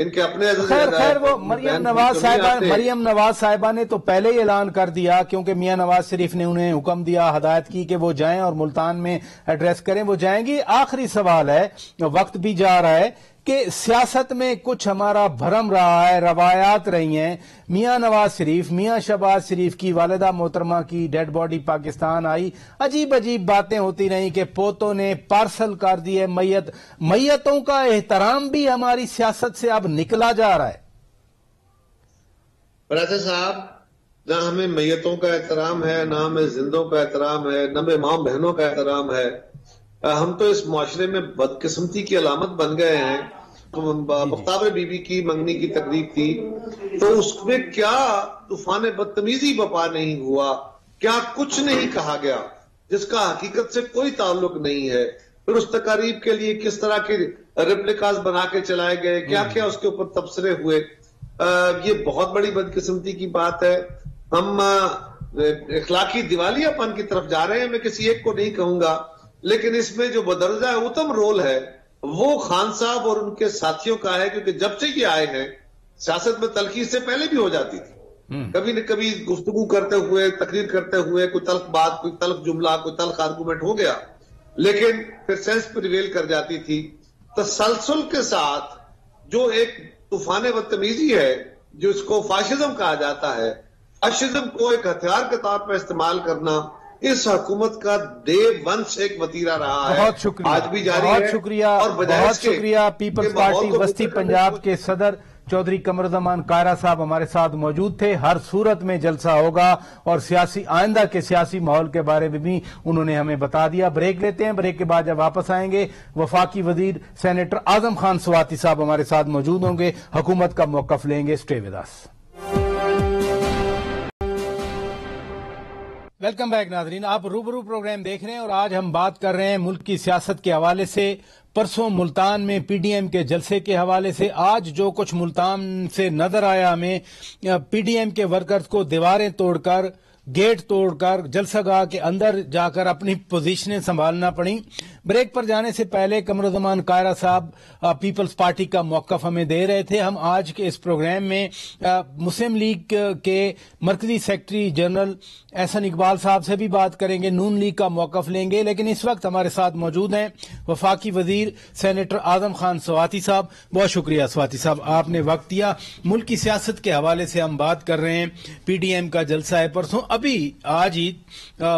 ان کے اپنے خیر وہ مریم نواز صاحبہ نے تو پہلے ہی اعلان کر دیا، کیونکہ میاں نواز شریف نے انہیں حکم دیا، ہدایت کی کہ وہ جائیں اور ملتان میں ایڈریس کریں، وہ جائیں گی۔ آخری سوال ہے، وقت بھی جا رہا ہے، کہ سیاست میں کچھ ہمارا بھرم رہا ہے، روایات رہی ہیں، میاں نواز شریف، میاں شہباز شریف کی والدہ محترمہ کی ڈیڈ باڈی پاکستان آئی، عجیب عجیب باتیں ہوتی رہیں کہ پوتوں نے پارسل کر دیے میتوں کا احترام بھی ہماری سیاست سے اب نکلا جا رہا ہے۔ پراچا صاحب، نہ ہمیں میتوں کا احترام ہے، نہ ہمیں زندوں کا احترام ہے، نہ ہمیں ماں بہنوں کا احترام ہے۔ ہم تو اس معاشرے میں بدقسمتی کی علامت بن گئے ہیں۔ مختابر بی بی کی منگنی کی تقریب تھی تو اس میں کیا طوفان بدتمیزی بپا نہیں ہوا، کیا کچھ نہیں کہا گیا جس کا حقیقت سے کوئی تعلق نہیں ہے۔ پھر اس تقریب کے لیے کس طرح کے ریپلیکاز بنا کے چلائے گئے، کیا کیا اس کے اوپر تبصرے ہوئے، یہ بہت بڑی بدقسمتی کی بات ہے۔ ہم اخلاقی دیوالیہ پن کی طرف جا رہے ہیں، میں کسی ایک کو نہیں کہوں گا، لیکن اس میں جو بدرجہ اتم رول ہے وہ خان صاحب اور ان کے ساتھیوں کا ہے، کیونکہ جب سے یہ آئے ہیں سیاست میں تلخی سے پہلے بھی ہو جاتی تھی، کبھی نہ کبھی گفتگو کرتے ہوئے، تقریر کرتے ہوئے کوئی تلخ بات، کوئی تلخ جملہ، کوئی تلخ آرگومنٹ ہو گیا، لیکن پھر سینس پریویل کر جاتی تھی۔ تسلسل کے ساتھ جو ایک طوفان بدتمیزی ہے، جو اس کو فاشزم کہا جاتا ہے، فاشزم کو ایک ہتھیار کے طور پر استعمال کرنا اس حکومت کا ڈے ون سے ایک وتیرہ رہا ہے، بہت شکریہ، آج بھی جاری ہے۔ بہت شکریہ پیپلز پارٹی وسطی پنجاب کے صدر چودھری قمر الزمان کائرہ صاحب ہمارے ساتھ موجود تھے۔ ہر صورت میں جلسہ ہوگا اور آئندہ کے سیاسی ماحول کے بارے میں بھی انہوں نے ہمیں بتا دیا۔ بریک لیتے ہیں، بریک کے بعد جب واپس آئیں گے وفاقی وزیر سینیٹر اعظم خان سواتی صاحب ہمارے ساتھ موجود ہوں گے، حکومت کا موقف لیں گے۔ Stay with us. Welcome back ناظرین، آپ روبرو پروگرام دیکھ رہے ہیں اور آج ہم بات کر رہے ہیں ملک کی سیاست کے حوالے سے، پرسوں ملتان میں پی ڈی ایم کے جلسے کے حوالے سے، آج جو کچھ ملتان سے نظر آیا ہمیں، پی ڈی ایم کے ورکرز کو دیواریں توڑ کر، گیٹ توڑ کر جلسہ گاہ کے اندر جا کر اپنی پوزیشنیں سنبھالنا پڑیں۔ بریک پر جانے سے پہلے قمر الزمان کائرہ صاحب پیپلز پارٹی کا موقف ہمیں دے رہے تھے۔ ہم آج کے اس پروگرام میں مسلم لیگ کے مرکزی سیکرٹری جنرل احسن اقبال صاحب سے بھی بات کریں گے، نون لیگ کا موقف لیں گے، لیکن اس وقت ہمارے ساتھ موجود ہیں وفاقی وزیر سینیٹر اعظم خان سواتی صاحب۔ بہت شکریہ سواتی صاحب، آپ نے وقت دیا۔ ملک کی سیاست کے حوالے سے ہم بات کر رہے ہیں، پی ڈی ایم کا جلسہ ہے پرسوں، آج ہی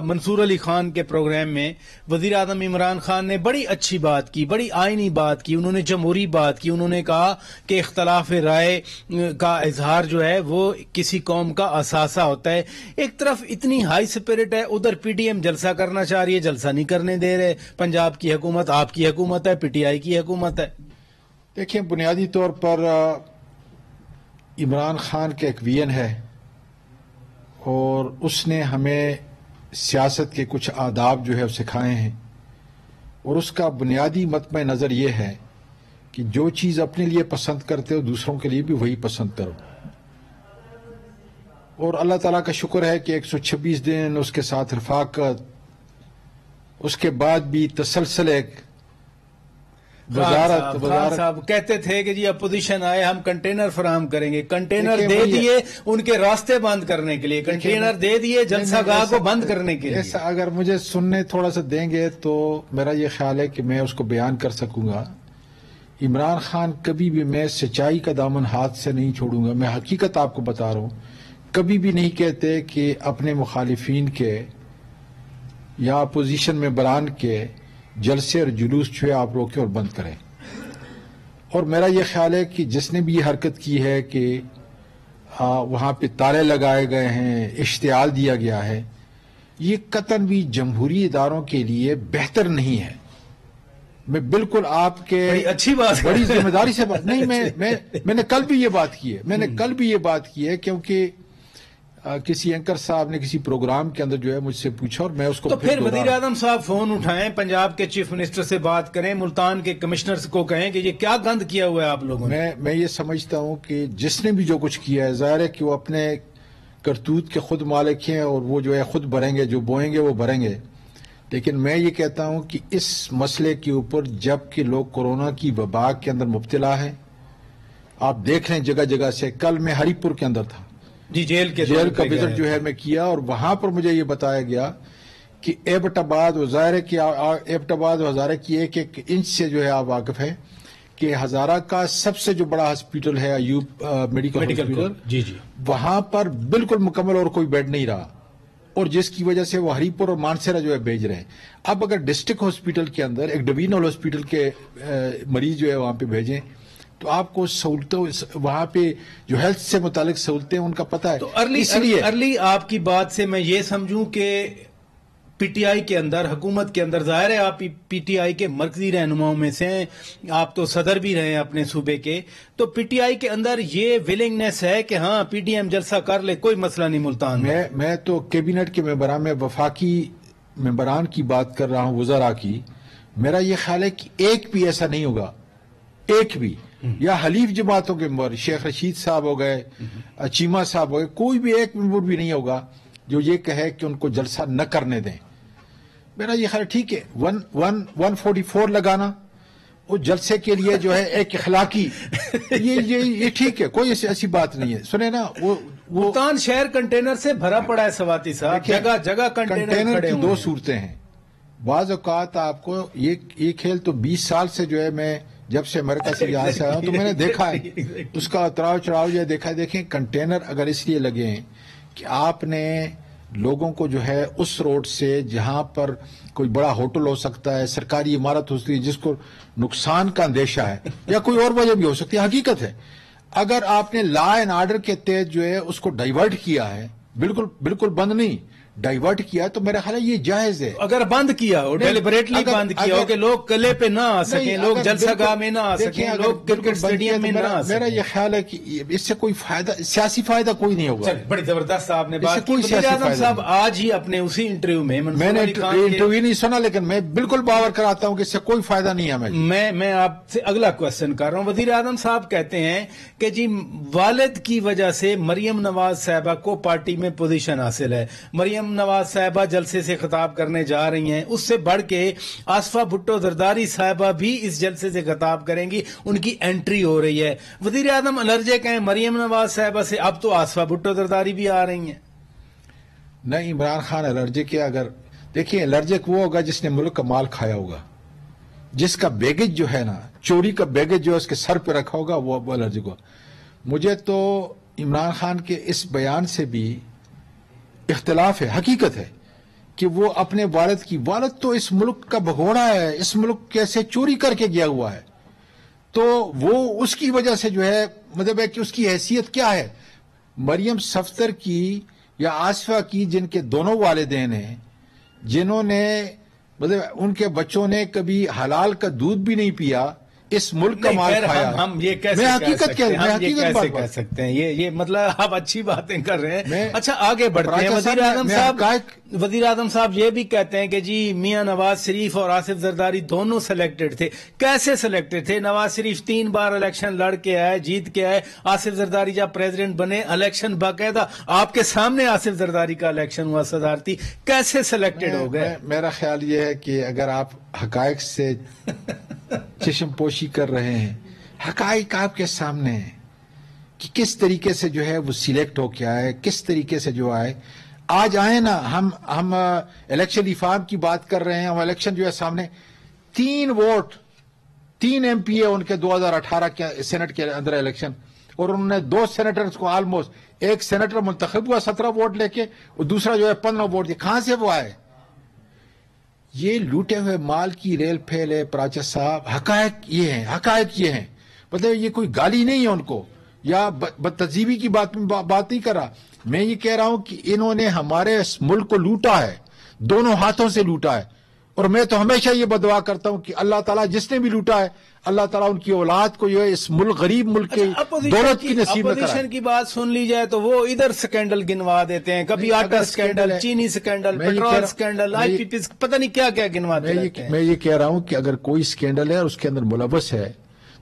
منصور علی خان کے پروگرام میں وزیر اعظم عمران خان نے بڑی اچھی بات کی، بڑی آئینی بات کی، انہوں نے جمہوری بات کی، انہوں نے کہا کہ اختلاف رائے کا اظہار جو ہے وہ کسی قوم کا اثاثہ ہوتا ہے۔ ایک طرف اتنی ہائی سپرٹ ہے، ادھر پی ڈی ایم جلسہ کرنا چاہ رہی ہے، جلسہ نہیں کرنے دے رہے۔ پنجاب کی حکومت آپ کی حکومت ہے، پی ٹی آئی کی حکومت ہے۔ دیکھیں، بنیادی طور پر عمران خان کا ایک ویژن ہے اور اس نے ہمیں سیاست کے کچھ آداب جو ہے سکھائے ہیں، اور اس کا بنیادی مطمع نظر یہ ہے کہ جو چیز اپنے لیے پسند کرتے ہو دوسروں کے لیے بھی وہی پسند کرو، اور اللہ تعالیٰ کا شکر ہے کہ 126 دن اس کے ساتھ رفاقت، اس کے بعد بھی تسلسل ایک وزارت صاحب کہتے تھے کہ جی اپوزیشن آئے ہم کنٹینر فراہم کریں گے، کنٹینر دے دیے ان کے راستے بند کرنے کے لیے، کنٹینر دے دیے جلسہ گاہ کو بند کرنے کے لیے۔ اگر مجھے سننے تھوڑا سا دیں گے تو میرا یہ خیال ہے کہ میں اس کو بیان کر سکوں گا۔ عمران خان کبھی بھی، میں سچائی کا دامن ہاتھ سے نہیں چھوڑوں گا، میں حقیقت آپ کو بتا رہا ہوں، کبھی بھی نہیں کہتے کہ اپنے مخالفین کے یا اپوزیشن میں بران کے جلسے اور جلوس جو ہے آپ روکیں اور بند کریں۔ اور میرا یہ خیال ہے کہ جس نے بھی یہ حرکت کی ہے کہ وہاں پہ تالے لگائے گئے ہیں، اشتعال دیا گیا ہے، یہ قطعاً بھی جمہوری اداروں کے لیے بہتر نہیں ہے۔ میں بالکل آپ کے اچھی بات، بڑی ذمہ داری سے بات نہیں، میں نے کل بھی یہ بات کی ہے، کیونکہ کسی اینکر صاحب نے کسی پروگرام کے اندر جو ہے مجھ سے پوچھا اور میں اس کو تو پھر وزیر اعظم صاحب فون اٹھائیں، پنجاب کے چیف منسٹر سے بات کریں، ملتان کے کمشنر کو کہیں کہ یہ کیا گند کیا ہوا ہے آپ لوگوں نے۔ میں یہ سمجھتا ہوں کہ جس نے بھی جو کچھ کیا ہے، ظاہر ہے کہ وہ اپنے کرتوت کے خود مالک ہیں اور وہ جو ہے خود بھریں گے، جو بوئیں گے وہ بھریں گے، لیکن میں یہ کہتا ہوں کہ اس مسئلے کے اوپر جب کہ لوگ کورونا کی وبا کے اندر مبتلا ہیں، آپ دیکھ رہے ہیں جگہ جگہ سے. کل میں ہری پور کے اندر تھا جی، جیل کا وزٹ جو ہے میں کیا, اور وہاں پر مجھے یہ بتایا گیا کہ ایبٹ آباد و ہزارہ کی ایک ایک انچ سے جو ہے آپ واقف ہیں کہ ہزارہ کا سب سے جو بڑا ہاسپٹل ہے ایوب میڈیکل ہاسپٹل, جی وہاں پر بالکل مکمل اور کوئی بیڈ نہیں رہا, اور جس کی وجہ سے وہ ہری پور اور مانسیرا جو ہے بھیج رہے ہیں. اب اگر ڈسٹرکٹ ہاسپٹل کے اندر ایک ڈویژنل ہاسپٹل کے مریض جو ہے وہاں پہ بھیجیں تو آپ کو سہولتوں وہاں پہ جو ہیلتھ سے متعلق سہولتیں ان کا پتہ ہے. تو ارلی آپ کی بات سے میں یہ سمجھوں کہ پی ٹی آئی کے اندر, حکومت کے اندر, ظاہر ہے آپ پی ٹی آئی کے مرکزی رہنماؤں میں سے ہیں, آپ تو صدر بھی رہے ہیں اپنے صوبے کے, تو پی ٹی آئی کے اندر یہ ولنگنیس ہے کہ ہاں پی ٹی ایم جلسہ کر لے, کوئی مسئلہ نہیں ملتان میں تو کیبنٹ کے ممبران میں وفاقی ممبران کی بات کر رہا ہوں, وزراء کی. میرا یہ خیال ہے کہ ایک بھی ایسا نہیں ہوگا, ایک بھی, یا حلیف جماعتوں کے ممبر شیخ رشید صاحب ہو گئے, چیمہ صاحب ہو گئے, کوئی بھی ایک ممبر بھی نہیں ہوگا جو یہ کہے کہ ان کو جلسہ نہ کرنے دیں. میرا یہ خیال ٹھیک ہے 144 لگانا وہ جلسے کے لیے جو ہے ایک اخلاقی یہ ٹھیک ہے, کوئی ایسی بات نہیں ہے. سنیں نا, وہ ملتان شہر کنٹینر سے بھرا پڑا ہے سواتی صاحب, جگہ جگہ کنٹینر کی دو صورتیں ہیں. بعض اوقات آپ کو یہ کھیل تو 20 سال سے جو ہے میں جب سے امریکہ سے یہاں سے آیا ہوں تو میں نے دیکھا ہے اس کا اتراؤ چڑھاؤ جو دیکھا ہے. دیکھیں کنٹینر اگر اس لیے لگے ہیں کہ آپ نے لوگوں کو جو ہے اس روڈ سے جہاں پر کوئی بڑا ہوٹل ہو سکتا ہے, سرکاری عمارت ہو سکتی ہے جس کو نقصان کا اندیشہ ہے, یا کوئی اور وجہ بھی ہو سکتی ہے, حقیقت ہے. اگر آپ نے لا اینڈ آرڈر کے تحت جو ہے اس کو ڈائیورٹ کیا ہے, بالکل بند نہیں, ڈائیورٹ کیا تو میرا خیال ہے یہ جائز ہے. اگر بند کیا ہو, ڈیلیبریٹلی بند کیا ہو کہ لوگ قلعے پہ نہ آ سکیں, لوگ جلسہ گاہ میں نہ آ سکیں, لوگ کرکٹ اسٹیڈیم میں نہ آ سکیں, میرا یہ خیال ہے کہ اس سے کوئی فائدہ, سیاسی فائدہ کوئی نہیں ہوگا. بڑی زبردست آپ نے بات کی. وزیر اعظم صاحب آج ہی اپنے اسی انٹرویو میں نے انٹرویو نہیں سنا, لیکن میں بالکل باور کراتا ہوں کہ اس سے کوئی فائدہ نہیں ہے. میں آپ سے اگلا کوشچن کر رہا ہوں. وزیر اعظم صاحب کہتے ہیں کہ جی والد کی وجہ سے مریم نواز صاحبہ کو پارٹی میں پوزیشن حاصل ہے, مریم نواز صاحبہ جلسے سے خطاب کرنے جا رہی ہیں, اس سے بڑھ کے آصفہ بھٹو زرداری صاحبہ بھی اس جلسے سے خطاب کریں گی, ان کی انٹری ہو رہی ہے. وزیر اعظم الرجک ہیں مریم نواز صاحبہ سے, اب تو آصفہ بھٹو زرداری بھی آ رہی ہیں. نہیں, عمران خان الرجک ہے. اگر دیکھیں الرجک وہ ہوگا جس نے ملک کا مال کھایا ہوگا, جس کا بیگج جو ہے نا, چوری کا بیگج جو اس کے سر پہ رکھا ہوگا, وہ الرجک ہوگا. مجھے تو عمران خان کے اس بیان سے بھی اختلاف ہے. حقیقت ہے کہ وہ اپنے والد تو اس ملک کا بھگوڑا ہے, اس ملک کیسے چوری کر کے گیا ہوا ہے, تو وہ اس کی وجہ سے جو ہے مطلب ہے کہ اس کی حیثیت کیا ہے. مریم صفدر کی یا آصفہ کی, جن کے دونوں والدین ہیں, جنہوں نے مطلب ان کے بچوں نے کبھی حلال کا دودھ بھی نہیں پیا, اس ملک کا مال کھایا. ہم یہ کیسے کہہ سکتے ہیں, یہ مطلب آپ اچھی باتیں کر رہے ہیں. اچھا آگے بڑھتے ہیں. وزیر اعظم صاحب یہ بھی کہتے ہیں کہ جی میاں نواز شریف اور آصف زرداری دونوں سلیکٹڈ تھے. کیسے سلیکٹڈ تھے؟ نواز شریف 3 بار الیکشن لڑ کے آئے, جیت کے آئے. آصف زرداری جب پریزیڈنٹ بنے, الیکشن باقاعدہ آپ کے سامنے آصف زرداری کا الیکشن ہوا صدارتی, کیسے سلیکٹڈ ہو گئے؟ میرا خیال یہ ہے کہ اگر آپ حقائق سے چشم پوشی کر رہے ہیں, حقائق آپ کے سامنے ہیں کہ کس طریقے سے جو ہے وہ سلیکٹ ہو کے آئے, کس طریقے سے جو آئے. آج آئے نا, ہم الیکشن ریفارم کی بات کر رہے ہیں, ہم الیکشن جو ہے سامنے 3 ووٹ 3 MP ان کے 2018 کے سینٹ کے اندر الیکشن, اور انہوں نے 2 سینیٹرز کو آلموسٹ, ایک سینیٹر منتخب ہوا 17 ووٹ لے کے, اور دوسرا جو ہے 15 ووٹ دے. کہاں سے وہ آئے؟ یہ لوٹے ہوئے مال کی ریل پھیل ہے پراچا صاحب. حقائق یہ ہیں, مطلب یہ کوئی گالی نہیں ہے ان کو, یا بدتہذیبی کی بات نہیں کر رہا. میں یہ کہہ رہا ہوں کہ انہوں نے ہمارے اس ملک کو لوٹا ہے, دونوں ہاتھوں سے لوٹا ہے. اور میں تو ہمیشہ یہ بدعا کرتا ہوں کہ اللہ تعالیٰ جس نے بھی لوٹا ہے, اللہ تعالیٰ ان کی اولاد کو جو ہے اس ملک غریب ملک کے دولت کی نصیب میں کرائے. اپوزیشن کی بات سن لی جائے تو وہ ادھر سکینڈل گنوا دیتے ہیں, کبھی آٹا سکینڈل, چینی سکینڈل, پیٹرول سکینڈل, آئی پی پی, پتہ نہیں کیا کیا گنوا دیتے ہیں. میں یہ کہہ رہا ہوں کہ اگر کوئی سکینڈل ہے اور اس کے اندر ملوث ہے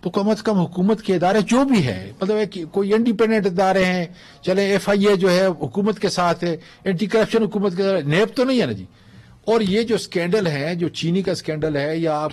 تو کم از کم حکومت کے ادارے جو بھی ہیں, مطلب ہے کہ کوئی انڈیپینڈنٹ ادارے ہیں, چلے FIA جو ہے حکومت کے ساتھ ہے, اینٹی کرپشن حکومت کے, نیب تو نہیں ہے نا جی. اور یہ جو سکینڈل ہے, جو چینی کا سکینڈل ہے, یا آپ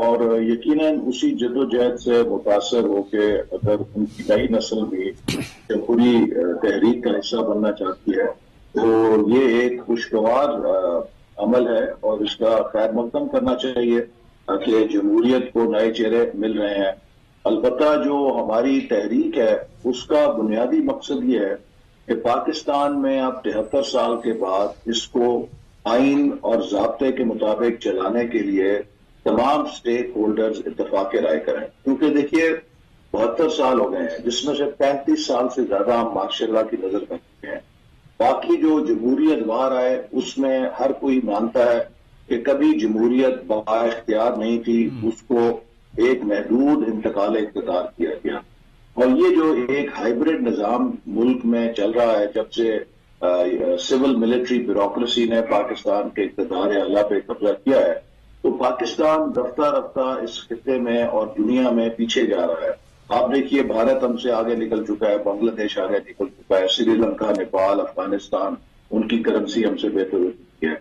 اور یقیناً اسی جدوجہد سے متاثر ہو کے اگر ان کی نئی نسل بھی جمہوری تحریک کا حصہ بننا چاہتی ہے تو یہ ایک خوشگوار عمل ہے اور اس کا خیر مقدم کرنا چاہیے کہ جمہوریت کو نئے چہرے مل رہے ہیں. البتہ جو ہماری تحریک ہے اس کا بنیادی مقصد یہ ہے کہ پاکستان میں اب 73 سال کے بعد اس کو آئین اور ضابطے کے مطابق چلانے کے لیے تمام سٹیک ہولڈرز اتفاق رائے کریں. کیونکہ دیکھیے 72 سال ہو گئے ہیں جس میں سے 35 سال سے زیادہ ہم ماشاء اللہ کی نظر کر چکے ہیں. باقی جو جمہوریت باہر آئے اس میں ہر کوئی مانتا ہے کہ کبھی جمہوریت با اختیار نہیں تھی, اس کو ایک محدود انتقال اقتدار کیا گیا. اور یہ جو ایک ہائیبرڈ نظام ملک میں چل رہا ہے جب سے سول ملٹری بیوروکریسی نے پاکستان کے اقتدار اعلیٰ پہ قبضہ کیا ہے تو پاکستان رفتہ رفتہ اس خطے میں اور دنیا میں پیچھے جا رہا ہے. آپ دیکھیے بھارت ہم سے آگے نکل چکا ہے, بنگلہ دیش آگے نکل چکا ہے, سری لنکا, نیپال, افغانستان ان کی کرنسی ہم سے بہتر ہو چکی ہے.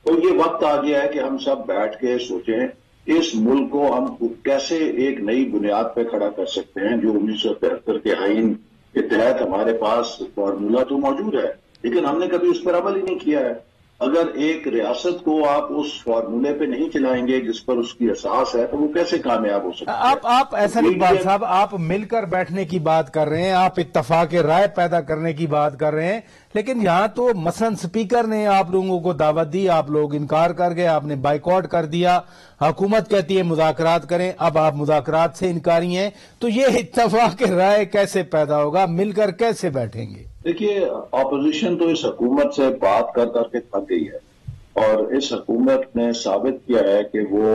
تو یہ وقت آ گیا ہے کہ ہم سب بیٹھ کے سوچیں اس ملک کو ہم کیسے ایک نئی بنیاد پہ کھڑا کر سکتے ہیں. جو 1973 کے آئین کے تحت ہمارے پاس فارمولہ تو موجود ہے لیکن ہم نے کبھی اس پر عمل ہی نہیں کیا ہے. اگر ایک ریاست کو آپ اس فارمولے پہ نہیں چلائیں گے جس پر اس کی اساس ہے تو وہ کیسے کامیاب ہو سکتا ہے؟ آپ احسن اقبال صاحب آپ مل کر بیٹھنے کی بات کر رہے ہیں, آپ اتفاق رائے پیدا کرنے کی بات کر رہے ہیں, لیکن یہاں تو مثلا اسپیکر نے آپ لوگوں کو دعوت دی, آپ لوگ انکار کر گئے, آپ نے بائیکاٹ کر دیا, حکومت کہتی ہے مذاکرات کریں, اب آپ مذاکرات سے انکاری ہیں, تو یہ اتفاق رائے کیسے پیدا ہوگا, مل کر کیسے بیٹھیں گے؟ دیکھیے اپوزیشن تو اس حکومت سے بات کر کر کے تھک گئی ہے اور اس حکومت نے ثابت کیا ہے کہ وہ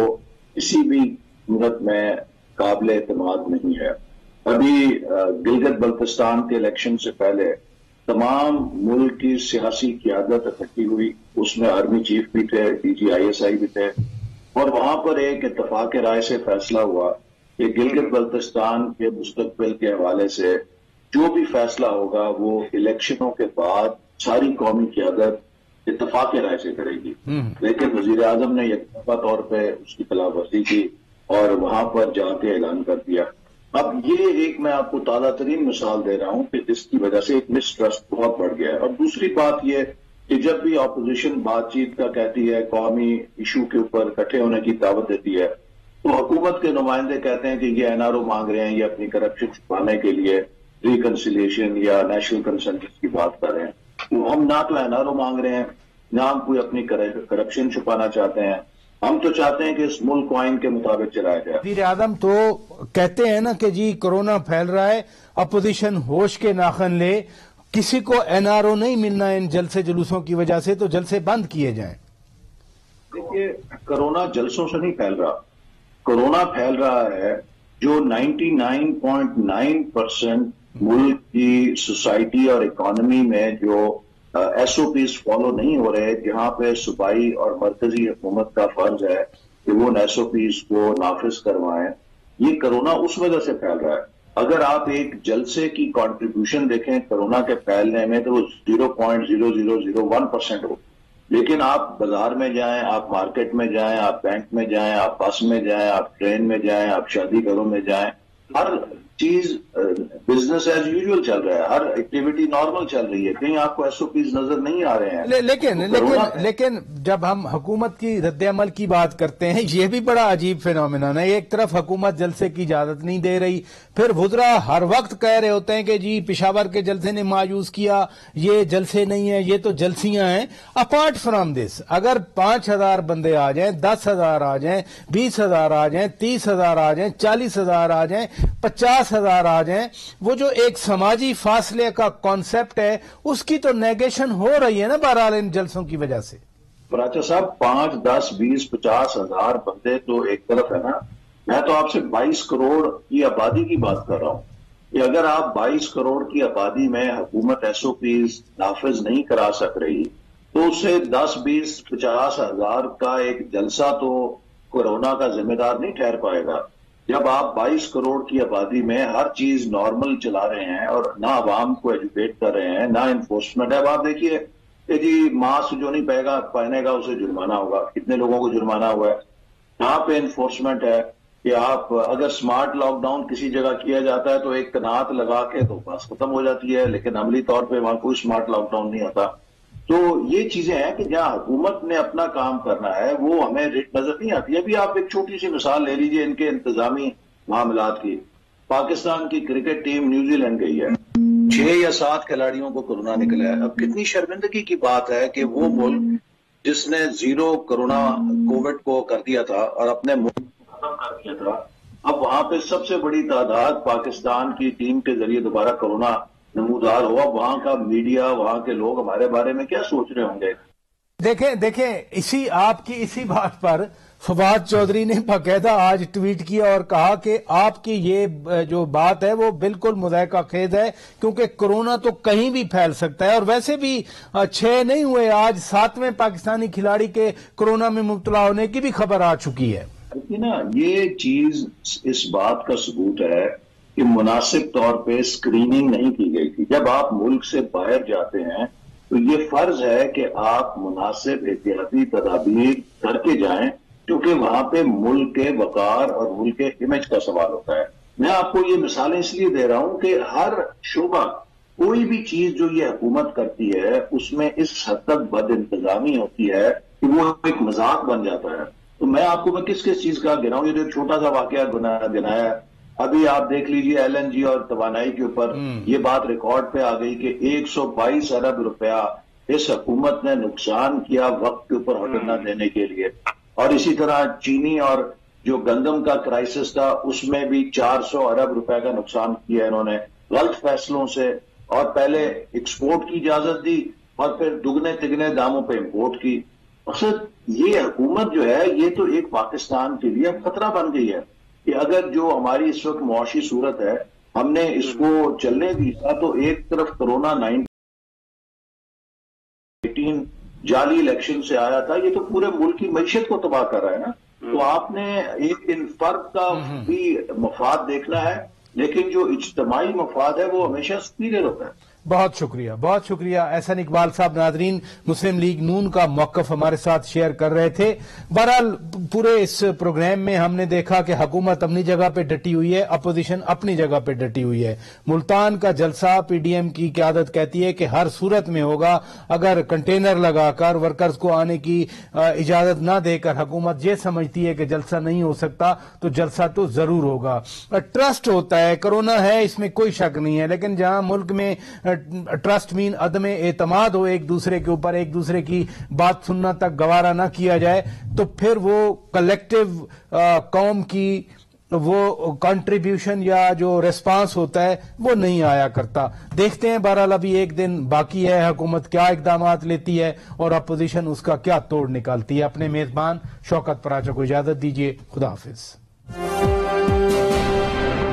کسی بھی صورت میں قابل اعتماد نہیں ہے. ابھی گلگت بلتستان کے الیکشن سے پہلے تمام ملک کی سیاسی قیادت اکٹھی ہوئی, اس میں آرمی چیف بھی تھے, DGISI بھی تھے, اور وہاں پر ایک اتفاق رائے سے فیصلہ ہوا کہ گلگت بلتستان کے مستقبل کے حوالے سے جو بھی فیصلہ ہوگا وہ الیکشنوں کے بعد ساری قومی قیادت اتفاق رائے سے کرے گی. لیکن وزیر اعظم نے یکطرفہ طور پہ اس کی خلاف ورزی کی اور وہاں پر جا کے اعلان کر دیا. اب یہ ایک میں آپ کو تازہ ترین مثال دے رہا ہوں کہ جس کی وجہ سے ایک مسٹرسٹ بہت بڑھ گیا ہے. اور دوسری بات یہ کہ جب بھی اپوزیشن بات چیت کا کہتی ہے, قومی ایشو کے اوپر اکٹھے ہونے کی دعوت دیتی ہے, تو حکومت کے نمائندے کہتے ہیں کہ یہ NRO مانگ رہے ہیں, یہ اپنی کرپشن چھپانے کے لیے ریکنسیلیشن یا نیشنل کنسنسس کی بات کر رہے ہیں. ہم نہ تو NRO مانگ رہے ہیں نہ ہم کوئی اپنی کرپشن چھپانا چاہتے ہیں. ہم تو چاہتے ہیں کہ اس ملک کو آئین کے مطابق چلایا جائے. وزیر اعظم تو کہتے ہیں نا کہ جی کورونا پھیل رہا ہے, اپوزیشن ہوش کے ناخن لے, کسی کو NRO نہیں ملنا ان جلسے جلوسوں کی وجہ سے, تو جلسے بند کیے جائیں. دیکھیے کرونا جلسوں سے نہیں پھیل رہا, کرونا پھیل رہا ہے جو 99.9% ملک کی سوسائٹی اور اکانومی میں جو SOPs فالو نہیں ہو رہے, جہاں پہ صوبائی اور مرکزی حکومت کا فرض ہے کہ وہ SOPs کو نافذ کروائیں, یہ کرونا اس وجہ سے پھیل رہا ہے. اگر آپ ایک جلسے کی کنٹریبیوشن دیکھیں کرونا کے پھیلنے میں تو وہ 0.0001% ہو, لیکن آپ بازار میں جائیں, آپ مارکیٹ میں جائیں, آپ بینک میں جائیں, آپ بس میں جائیں, آپ ٹرین میں جائیں, آپ شادی گھروں میں جائیں, ہر چیز بزنس ایز یوزول چل رہا ہے, ہر ایکٹیویٹی نارمل چل رہی ہے, کہیں آپ کو SOPs نظر نہیں آ رہے ہیں. لیکن جب ہم حکومت کی رد عمل کی بات کرتے ہیں, یہ بھی بڑا عجیب فینومینن ہے. ایک طرف حکومت جلسے کی اجازت نہیں دے رہی, پھر وزراء ہر وقت کہہ رہے ہوتے ہیں کہ جی پشاور کے جلسے نے مایوس کیا, یہ جلسے نہیں ہیں, یہ تو جلسیاں ہیں. اپارٹ فرام دس, اگر 5,000 بندے آ جائیں, 10,000 آ جائیں, 20,000 آ جائیں, 30,000 آ جائیں, 40,000 آ جائیں, 50,000 آ جائیں, وہ جو ایک سماجی فاصلے کا کانسیپٹ ہے اس کی تو نیگیشن ہو رہی ہے نا بہرحال ان جلسوں کی وجہ سے. پراچا صاحب 5, 10, 20, 50,000 بندے تو ایک طرف ہے نا, میں تو آپ سے 22 کروڑ کی آبادی کی بات کر رہا ہوں کہ اگر آپ 22 کروڑ کی آبادی میں حکومت SOPs نافذ نہیں کرا سک رہی تو اسے 10, 20, 50,000 کا ایک جلسہ تو کورونا کا ذمہ دار نہیں ٹھہر پائے گا. جب آپ 22 کروڑ کی آبادی میں ہر چیز نارمل چلا رہے ہیں اور نہ عوام کو ایجوکیٹ کر رہے ہیں, نہ انفورسمنٹ ہے. اب آپ دیکھیے کہ جی ماسک جو نہیں پہنے گا اسے جرمانہ ہوگا, کتنے لوگوں کو جرمانہ ہوا ہے. یہاں پہ انفورسمنٹ ہے کہ آپ اگر سمارٹ لاک ڈاؤن کسی جگہ کیا جاتا ہے تو ایک کنات لگا کے تو بس ختم ہو جاتی ہے، لیکن عملی طور پہ وہاں کوئی سمارٹ لاک ڈاؤن نہیں ہوتا. تو یہ چیزیں ہیں کہ جہاں حکومت نے اپنا کام کرنا ہے وہ ہمیں نظر نہیں آتی. ابھی آپ ایک چھوٹی سی مثال لے لیجئے ان کے انتظامی معاملات کی. پاکستان کی کرکٹ ٹیم نیوزی لینڈ گئی ہے، 6 یا 7 کھلاڑیوں کو کورونا نکلا ہے. اب کتنی شرمندگی کی بات ہے کہ وہ ملک جس نے 0 کورونا کووڈ کو کر دیا تھا اور اپنے ملک کو ختم کر دیا تھا، اب وہاں پہ سب سے بڑی تعداد پاکستان کی ٹیم کے ذریعے دوبارہ کورونا نمودار ہوا. وہاں کا میڈیا، وہاں کے لوگ ہمارے بارے میں کیا سوچ رہے ہوں گے؟ دیکھیں آپ کی اسی بات پر فواد چودھری نے باقاعدہ آج ٹویٹ کیا اور کہا کہ آپ کی یہ جو بات ہے وہ بالکل مضحکہ خیز ہے، کیونکہ کورونا تو کہیں بھی پھیل سکتا ہے، اور ویسے بھی 6 نہیں ہوئے، آج 7ویں پاکستانی کھلاڑی کے کورونا میں مبتلا ہونے کی بھی خبر آ چکی ہے. نا یہ چیز اس بات کا ثبوت ہے کہ مناسب طور پہ اسکریننگ نہیں کی گئی تھی. جب آپ ملک سے باہر جاتے ہیں تو یہ فرض ہے کہ آپ مناسب احتیاطی تدابیر کر کے جائیں، کیونکہ وہاں پہ ملک کے وقار اور ملک کے امیج کا سوال ہوتا ہے. میں آپ کو یہ مثالیں اس لیے دے رہا ہوں کہ ہر شعبہ، کوئی بھی چیز جو یہ حکومت کرتی ہے اس میں اس حد تک بد انتظامی ہوتی ہے کہ وہ ایک مذاق بن جاتا ہے. تو میں آپ کو کس چیز کا گناؤں، یہ ایک چھوٹا سا واقعہ گنایا ہے. ابھی آپ دیکھ لیجئے LNG اور توانائی کے اوپر یہ بات ریکارڈ پہ آ گئی کہ 122 ارب روپیہ اس حکومت نے نقصان کیا وقت کے اوپر آرڈر نہ دینے کے لیے. اور اسی طرح چینی اور جو گندم کا کرائسس تھا اس میں بھی 400 ارب روپے کا نقصان کیا انہوں نے غلط فیصلوں سے. اور پہلے ایکسپورٹ کی اجازت دی اور پھر دگنے تگنے داموں پہ امپورٹ کی. مقصد یہ حکومت جو ہے یہ تو ایک پاکستان کے لیے خطرہ بن گئی ہے کہ اگر جو ہماری اس وقت معاشی صورت ہے ہم نے اس کو چلنے دیا تو ایک طرف کورونا 19 جعلی الیکشن سے آیا تھا، یہ تو پورے ملک کی معیشت کو تباہ کر رہا ہے نا. تو آپ نے ایک ان فرد کا بھی مفاد دیکھنا ہے، لیکن جو اجتماعی مفاد ہے وہ ہمیشہ سپیریئر ہوتا ہے. بہت شکریہ احسن اقبال صاحب. ناظرین، مسلم لیگ نون کا موقف ہمارے ساتھ شیئر کر رہے تھے. بہرحال پورے اس پروگرام میں ہم نے دیکھا کہ حکومت اپنی جگہ پہ ڈٹی ہوئی ہے، اپوزیشن اپنی جگہ پہ ڈٹی ہوئی ہے. ملتان کا جلسہ PDM کی قیادت کہتی ہے کہ ہر صورت میں ہوگا. اگر کنٹینر لگا کر ورکرز کو آنے کی اجازت نہ دے کر حکومت یہ سمجھتی ہے کہ جلسہ نہیں ہو سکتا تو جلسہ تو ضرور ہوگا. ٹرسٹ ہوتا ہے، کورونا ہے اس میں کوئی شک نہیں ہے، لیکن جہاں ملک میں ٹرسٹ مین عدم اعتماد ہو ایک دوسرے کے اوپر، ایک دوسرے کی بات سننا تک گوارا نہ کیا جائے، تو پھر وہ کلیکٹیو قوم کی وہ کنٹریبیوشن یا جو ریسپانس ہوتا ہے وہ نہیں آیا کرتا. دیکھتے ہیں بہرحال ابھی ایک دن باقی ہے، حکومت کیا اقدامات لیتی ہے اور اپوزیشن اس کا کیا توڑ نکالتی ہے. اپنے میزبان شوکت پراچا کو اجازت دیجیے. خدا حافظ.